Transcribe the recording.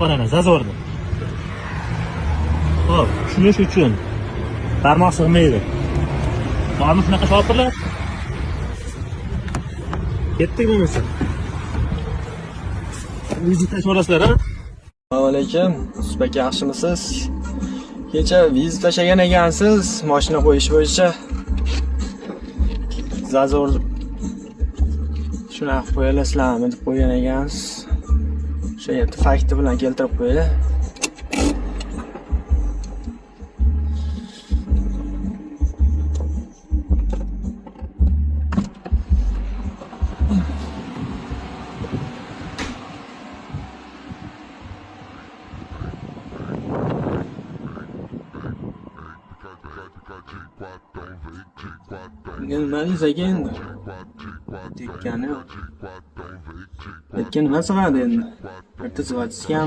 Qarang, zazordi. Xo'p, tushunish uchun barmoq sig'maydi. Bormi shunaqa shopirlar? Ketdik bo'lmasa. Vizit tashmolasizlar, ha? Assalomu alaykum. Yusuf aka, yaxshimisiz? Kecha vizit tashlagan ekansiz, mashina qo'yish bo'yicha. Zazor shunaqa qo'yalasizlarmi deb qo'ygan ekansiz. O'sha yerda fakti bilan keltirib qo'ydi. Nima deysiz endi? Tekkani yo'q. Tekkan nima sig'adi endi? Ertasi vaqtga